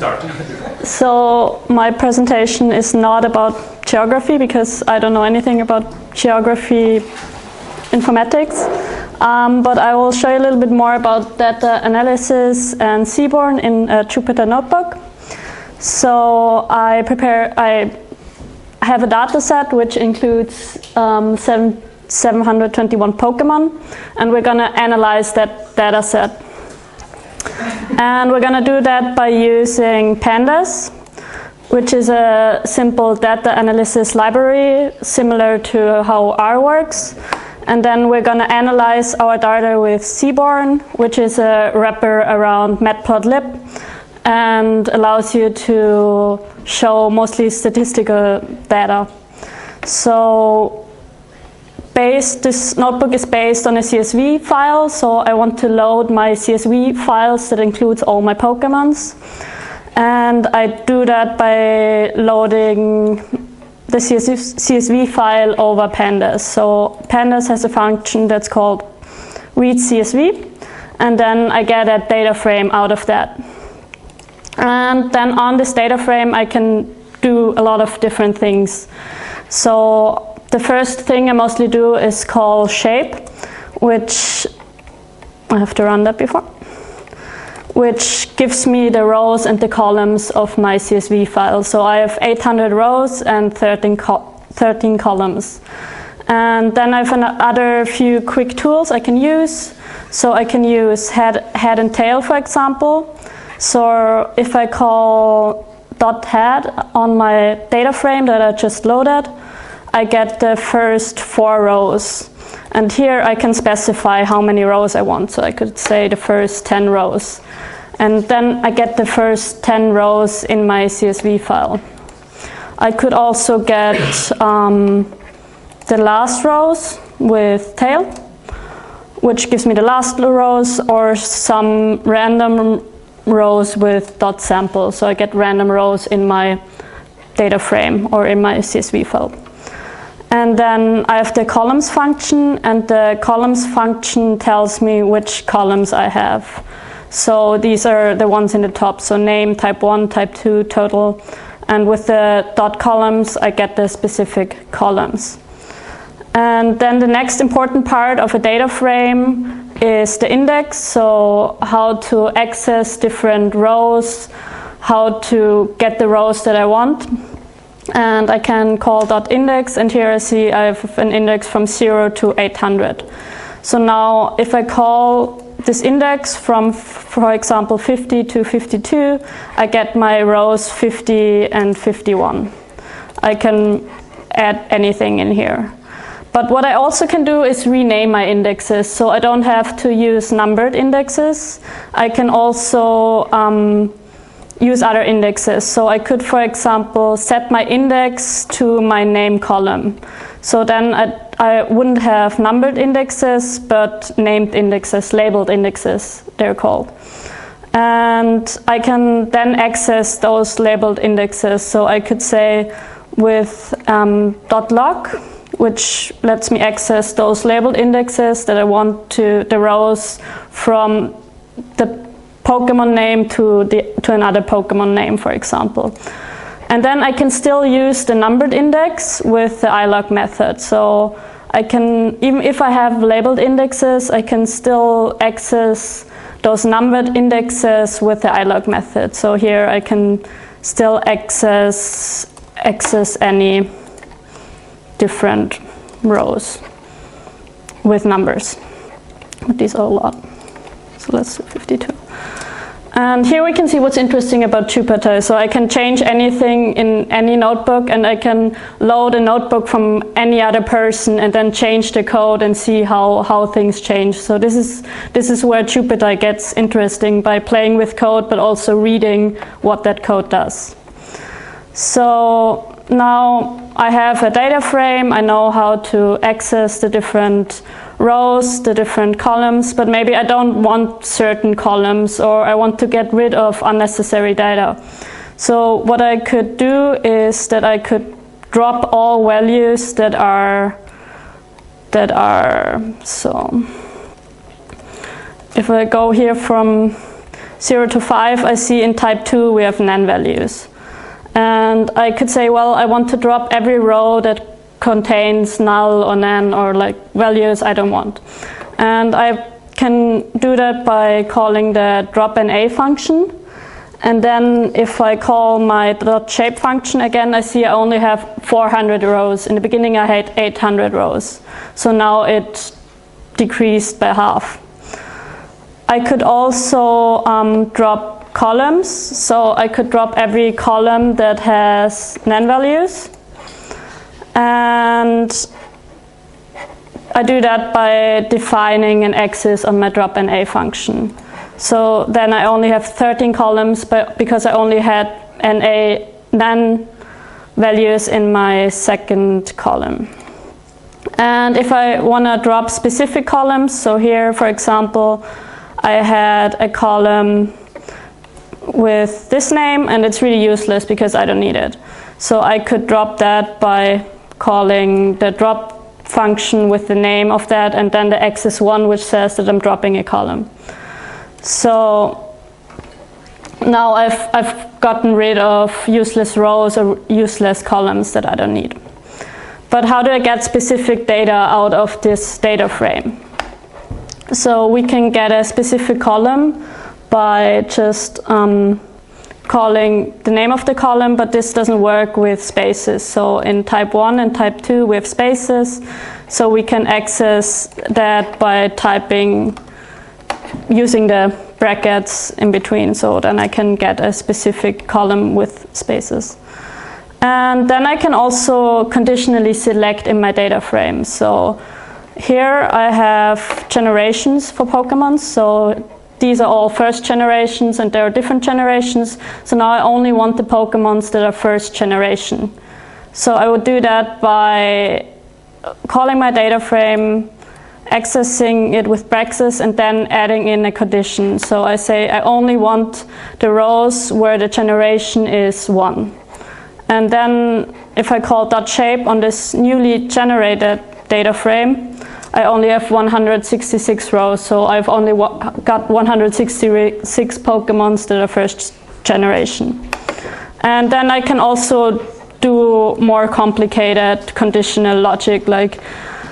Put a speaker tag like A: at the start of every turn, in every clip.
A: Start.
B: So my presentation is not about geography because I don't know anything about geography informatics, but I will show you a little bit more about data analysis and Seaborn in a Jupyter notebook. So I have a data set which includes 721 Pokemon, and we're going to analyze that data set. And we're going to do that by using Pandas, which is a simple data analysis library similar to how R works. And then we're going to analyze our data with Seaborn, which is a wrapper around matplotlib and allows you to show mostly statistical data. So this notebook is based on a CSV file, so I want to load my CSV files that includes all my Pokemons. And I do that by loading the CSV file over Pandas. So Pandas has a function that's called read CSV, and then I get a data frame out of that. And then on this data frame I can do a lot of different things. So the first thing I mostly do is call shape, which I have to run that before, which gives me the rows and the columns of my CSV file. So I have 800 rows and 13 columns. And then I have another few quick tools I can use. So I can use head and tail, for example. So if I call .head on my data frame that I just loaded, I get the first 4 rows. And here I can specify how many rows I want. So I could say the first 10 rows. And then I get the first 10 rows in my CSV file. I could also get the last rows with tail, which gives me the last rows, or some random rows with .sample. So I get random rows in my data frame or in my CSV file. And then I have the columns function, and the columns function tells me which columns I have. So these are the ones in the top, so name, type 1, type 2, total. And with the dot columns, I get the specific columns. And then the next important part of a data frame is the index, so how to access different rows, how to get the rows that I want. And I can call .index, and here I see I have an index from 0 to 800. So now if I call this index from, for example, 50 to 52, I get my rows 50 and 51. I can add anything in here. But what I also can do is rename my indexes, so I don't have to use numbered indexes. I can also use other indexes. So I could, for example, set my index to my name column. So then I wouldn't have numbered indexes, but named indexes, labeled indexes, they're called. And I can then access those labeled indexes. So I could say with .log, which lets me access those labeled indexes that I want to, the rows from the Pokemon name to another Pokemon name, for example. And then I can still use the numbered index with the ilog method. So I can, even if I have labeled indexes, I can still access those numbered indexes with the ilog method. So here I can still access any different rows with numbers. But these are a lot. So let's do 52. And here we can see what's interesting about Jupyter. So I can change anything in any notebook, and I can load a notebook from any other person and then change the code and see how things change. So this is where Jupyter gets interesting, by playing with code but also reading what that code does. So now I have a data frame. I know how to access the different rows, the different columns, but maybe I don't want certain columns, or I want to get rid of unnecessary data. So what I could do is that I could drop all values that are so if I go here from 0 to 5, I see in type 2 we have NaN values. And I could say, well, I want to drop every row that contains null or NaN or like values I don't want. And I can do that by calling the drop_NA function. And then if I call my .shape function again, I see I only have 400 rows. In the beginning I had 800 rows. So now it decreased by half. I could also drop columns. So I could drop every column that has NaN values. And I do that by defining an axis on my drop_NA function. So then I only have 13 columns because I only had NaN values in my second column. And if I want to drop specific columns, so here, for example, I had a column with this name, and it's really useless because I don't need it. So I could drop that by calling the drop function with the name of that, and then the axis1, which says that I'm dropping a column. So now I've gotten rid of useless rows or useless columns that I don't need. But how do I get specific data out of this data frame? So we can get a specific column by just calling the name of the column, but this doesn't work with spaces. So in type 1 and type 2 we have spaces, so we can access that by using the brackets in between, so then I can get a specific column with spaces. And then I can also conditionally select in my data frame. So here I have generations for Pokemon, so these are all first generations and there are different generations. So now I only want the Pokemons that are first generation. So I would do that by calling my data frame, accessing it with brackets, and then adding in a condition. So I say I only want the rows where the generation is 1. And then if I call .shape on this newly generated data frame, I only have 166 rows, so I've only got 166 Pokemons that are first generation. And then I can also do more complicated conditional logic, like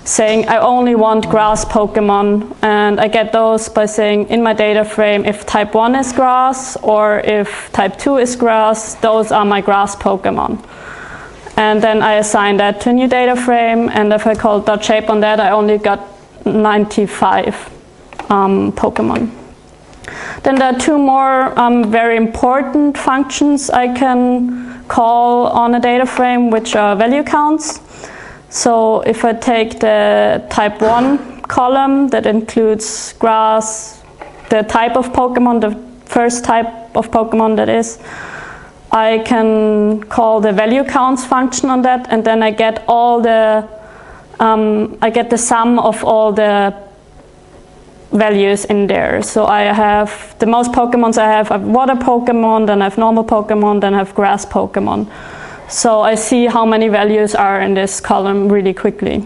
B: saying I only want grass Pokemon, and I get those by saying in my data frame if type 1 is grass or if type 2 is grass, those are my grass Pokemon. And then I assign that to a new data frame, and if I call .shape on that, I only got 95 Pokemon. Then there are two more very important functions I can call on a data frame, which are value counts. So if I take the type 1 column that includes grass, the type of Pokemon, the first type of Pokemon that is, I can call the value counts function on that, and then I get all the the sum of all the values in there. So I have the most Pokemons I have water Pokemon, then I have normal Pokemon, then I have grass Pokemon. So I see how many values are in this column really quickly.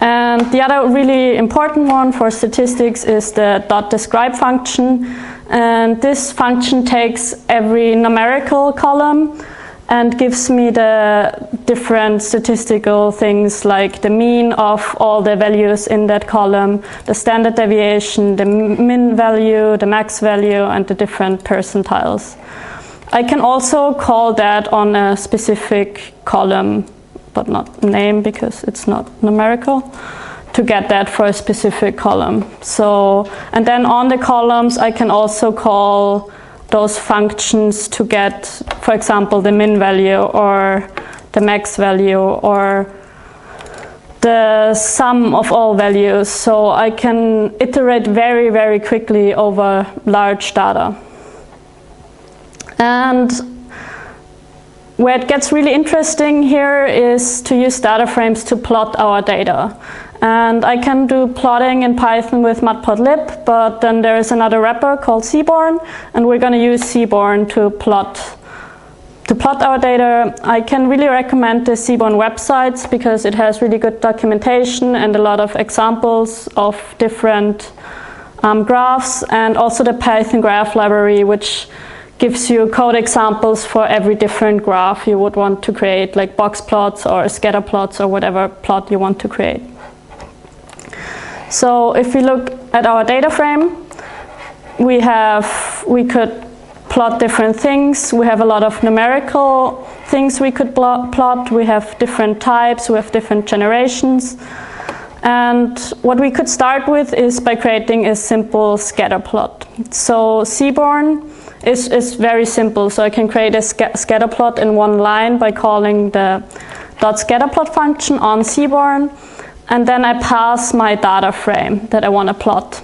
B: And the other really important one for statistics is the .describe function. And this function takes every numerical column and gives me the different statistical things like the mean of all the values in that column, the standard deviation, the min value, the max value, and the different percentiles. I can also call that on a specific column, but not name because it's not numerical, to get that for a specific column. So, and then on the columns I can also call those functions to get, for example, the min value or the max value or the sum of all values. So I can iterate very, very quickly over large data. And where it gets really interesting here is to use data frames to plot our data. And I can do plotting in Python with matplotlib, but then there is another wrapper called Seaborn, and we're going to use Seaborn to plot our data. I can really recommend the Seaborn websites because it has really good documentation and a lot of examples of different graphs, and also the Python graph library, which gives you code examples for every different graph you would want to create, like box plots or scatter plots or whatever plot you want to create. So if we look at our data frame, we could plot different things. We have a lot of numerical things we could plot. We have different types, we have different generations. And what we could start with is by creating a simple scatter plot. So Seaborn is very simple. So I can create a scatter plot in one line by calling the .scatterplot function on Seaborn, and then I pass my data frame that I want to plot.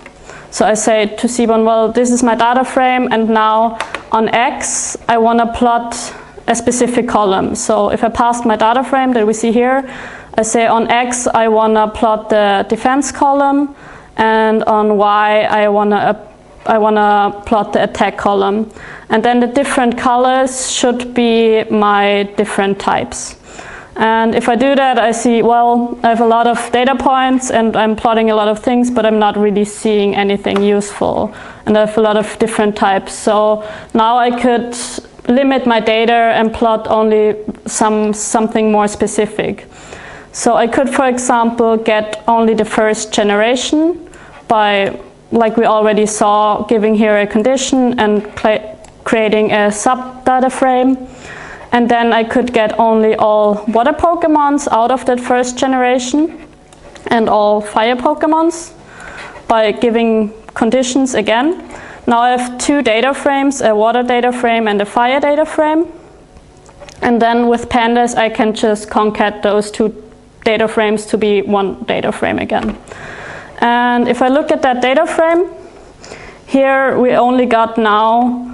B: So I say to Seaborn, well, this is my data frame, and now on X I want to plot a specific column. So if I pass my data frame that we see here, I say on X I want to plot the defense column, and on Y I want to plot the attack column. And then the different colors should be my different types. And if I do that, I see, well, I have a lot of data points and I'm plotting a lot of things, but I'm not really seeing anything useful. And I have a lot of different types. So now I could limit my data and plot only something more specific. So I could, for example, get only the first generation by, like we already saw, giving here a condition and creating a sub-data frame. And then I could get only all water Pokemons out of that first generation and all fire Pokemons by giving conditions again. Now I have two data frames, a water data frame and a fire data frame. And then with Pandas I can just concat those two data frames to be one data frame again. And if I look at that data frame, here we only got now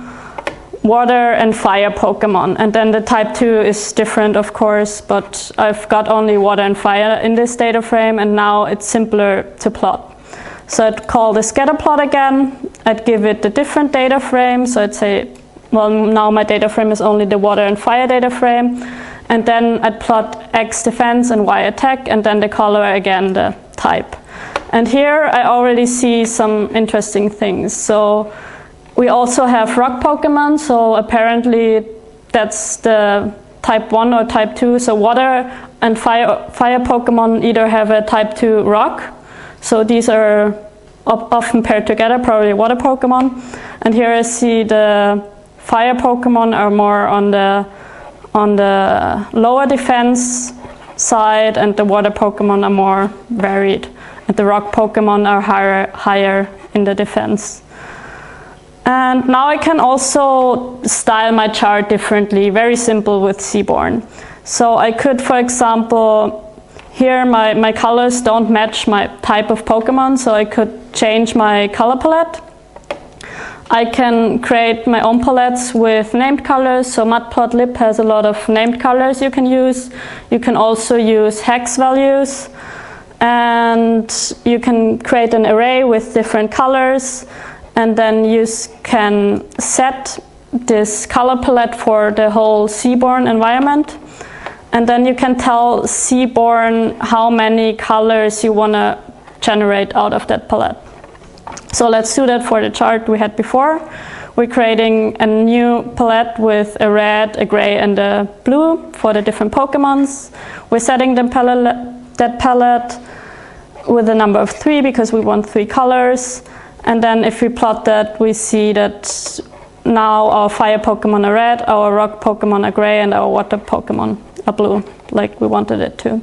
B: water and fire Pokemon, and then the type 2 is different, of course, but I've got only water and fire in this data frame, and now it's simpler to plot. So I'd call the scatter plot again, I'd give it the different data frame, so I'd say, well, now my data frame is only the water and fire data frame, and then I'd plot X defense and Y attack, and then the color again, the type. And here I already see some interesting things. So we also have rock Pokemon, so apparently that's the type 1 or type 2. So water and fire Pokemon either have a type 2 rock, so these are often paired together, probably water Pokemon. And here I see the fire Pokemon are more on the lower defense side, and the water Pokemon are more varied. And the rock Pokemon are higher in the defense. And now I can also style my chart differently, very simple with Seaborn. So I could, for example, here my colors don't match my type of Pokemon, so I could change my color palette. I can create my own palettes with named colors, so Matplotlib has a lot of named colors you can use. You can also use hex values, and you can create an array with different colors. And then you can set this color palette for the whole Seaborn environment. And then you can tell Seaborn how many colors you want to generate out of that palette. So let's do that for the chart we had before. We're creating a new palette with a red, a gray, and a blue for the different Pokemons. We're setting that palette with a number of 3 because we want 3 colors. And then if we plot that, we see that now our fire Pokemon are red, our rock Pokemon are gray, and our water Pokemon are blue, like we wanted it to.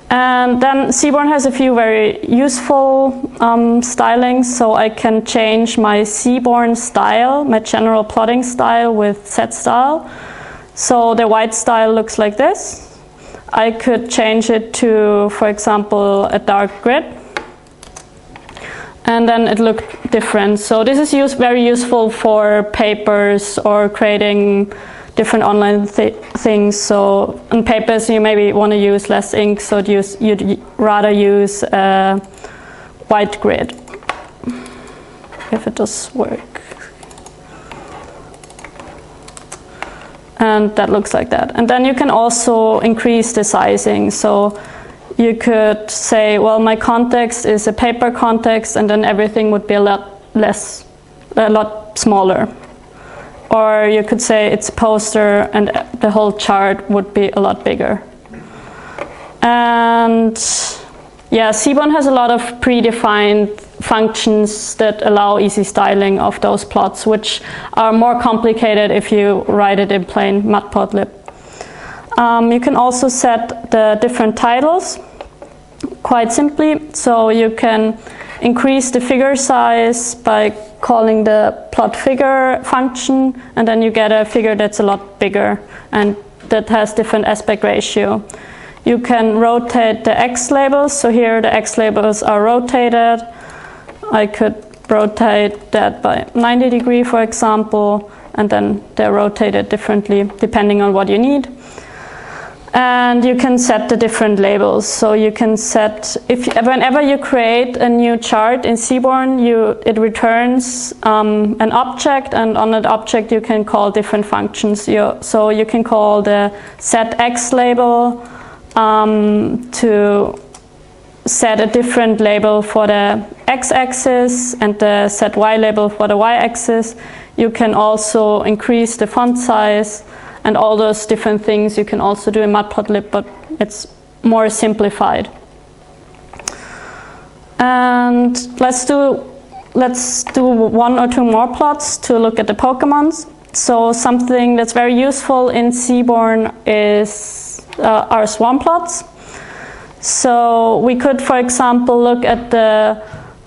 B: And then Seaborn has a few very useful stylings, so I can change my Seaborn style, my general plotting style, with set style. So the white style looks like this. I could change it to, for example, a dark grid. And then it looked different. So this is very useful for papers or creating different online things. So on papers you maybe want to use less ink, so you'd rather use a white grid, if it does work. And that looks like that. And then you can also increase the sizing. So you could say, well, my context is a paper context, and then everything would be a lot smaller. Or you could say it's a poster and the whole chart would be a lot bigger. And yeah, Seaborn has a lot of predefined functions that allow easy styling of those plots, which are more complicated if you write it in plain Matplotlib. You can also set the different titles quite simply. So you can increase the figure size by calling the plot figure function, and then you get a figure that's a lot bigger and that has different aspect ratio. You can rotate the X labels, so here the X labels are rotated. I could rotate that by 90 degrees, for example, and then they're rotated differently depending on what you need. And you can set the different labels. So you can set, whenever you create a new chart in Seaborn, it returns an object, and on that object you can call different functions. So you can call the setX label to set a different label for the x-axis and the ZY label for the y-axis. You can also increase the font size. And all those different things you can also do in Matplotlib, but it's more simplified. And let's do one or two more plots to look at the Pokemons. So something that's very useful in Seaborn are swarm plots. So we could, for example, look at the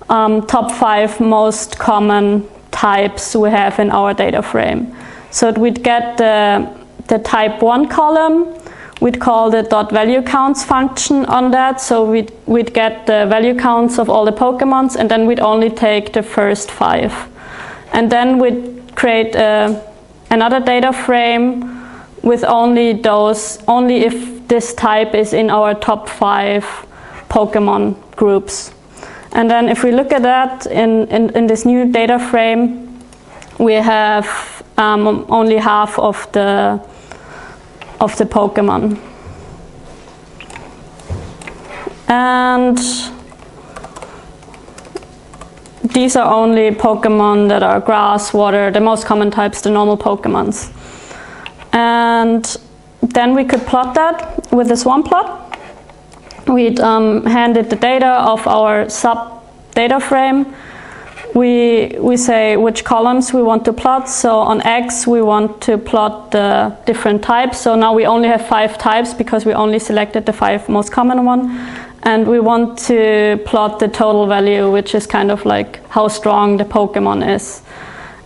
B: top 5 most common types we have in our data frame. So we'd get the type 1 column, we'd call the .valueCounts function on that, so we'd get the value counts of all the Pokemons, and then we'd only take the first 5. And then we'd create another data frame with only if this type is in our top 5 Pokemon groups. And then if we look at that in this new data frame, we have only half of the Pokemon. And these are only Pokemon that are grass, water, the most common types, the normal Pokemons. And then we could plot that with a swarm plot. We'd hand it the data of our sub data frame. We say which columns we want to plot. So on X we want to plot the different types. So now we only have 5 types because we only selected the 5 most common ones. And we want to plot the total value, which is kind of like how strong the Pokemon is.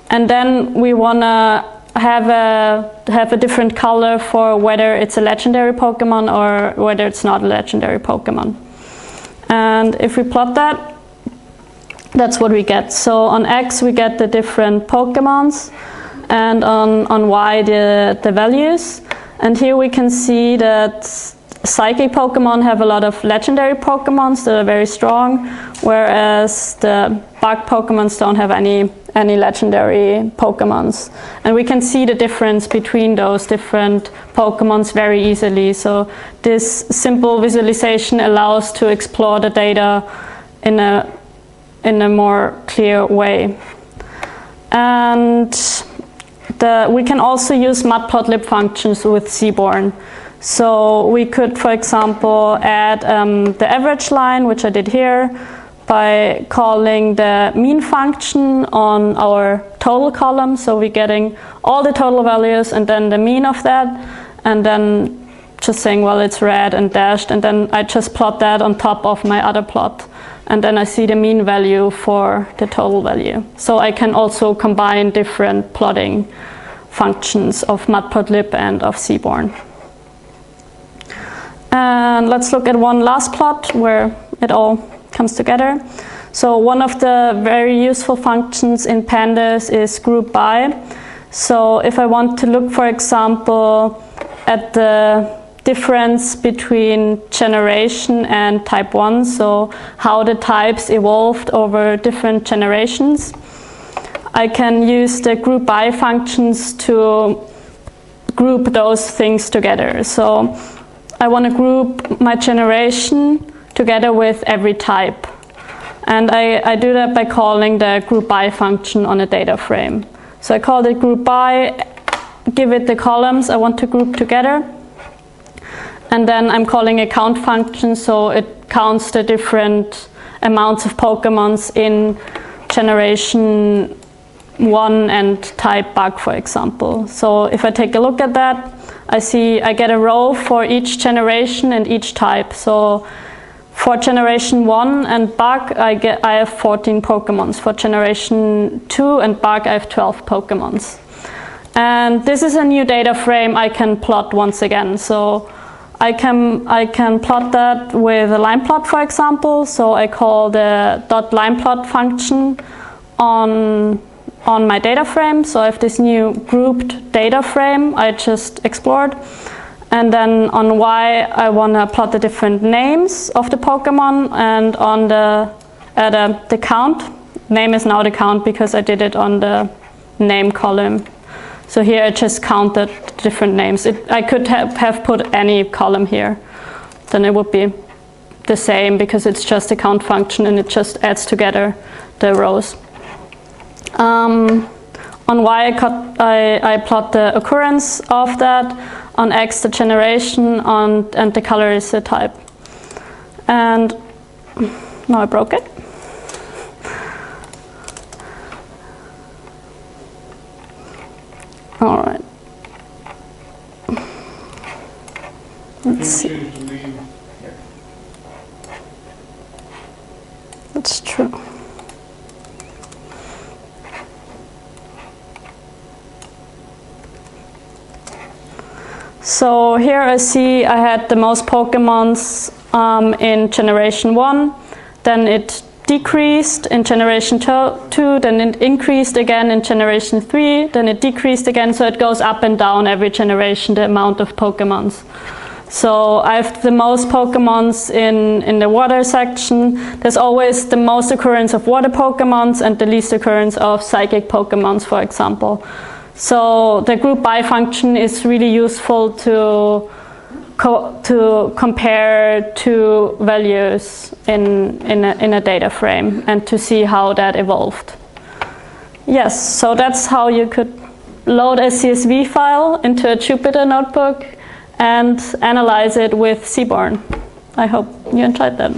B: And then we want to have a different color for whether it's a legendary Pokemon or whether it's not a legendary Pokemon. And if we plot that, that's what we get. So on X we get the different Pokemons, and on Y the values. And here we can see that Psychic Pokemon have a lot of legendary Pokemons that are very strong, whereas the Bug Pokemons don't have any legendary Pokemons. And we can see the difference between those different Pokemons very easily. So this simple visualization allows to explore the data in a more clear way. And we can also use Matplotlib functions with Seaborn. So we could, for example, add the average line, which I did here, by calling the mean function on our total column. So we're getting all the total values and then the mean of that, and then just saying, well, it's red and dashed, and then I just plot that on top of my other plot. And then I see the mean value for the total value. So I can also combine different plotting functions of Matplotlib and of Seaborn. And let's look at one last plot where it all comes together. So one of the very useful functions in Pandas is group by. So if I want to look, for example, at the difference between generation and type 1, so how the types evolved over different generations, I can use the group by functions to group those things together. So I want to group my generation together with every type. And I do that by calling the group by function on a data frame. So I call it group by, give it the columns I want to group together. And then I'm calling a count function, so it counts the different amounts of Pokemons in generation 1 and type bug, for example. So if I take a look at that, I get a row for each generation and each type. So for generation 1 and bug, I have 14 Pokemons. For generation 2 and bug, I have 12 Pokemons. And this is a new data frame I can plot once again. So I can plot that with a line plot, for example. So I call the .lineplot function on my data frame. So I have this new grouped data frame I just explored. And then on Y, I want to plot the different names of the Pokemon, and on the count. Name is now the count because I did it on the name column. So here I just counted different names. I could have put any column here. Then it would be the same because it's just a count function and it just adds together the rows. On Y, I plot the occurrence of that. On X, the generation, and the color is the type. And now I broke it. All right. Let's see. That's true. So here I see I had the most Pokemons in generation 1, then it decreased in generation 2, then it increased again in generation 3, then it decreased again, so it goes up and down every generation, the amount of Pokemons. So I have the most Pokemons in the water section. There's always the most occurrence of water Pokemons and the least occurrence of psychic Pokemons, for example. So the group by function is really useful to compare two values in a data frame and to see how that evolved. Yes, so that's how you could load a CSV file into a Jupyter notebook and analyze it with Seaborn. I hope you enjoyed that.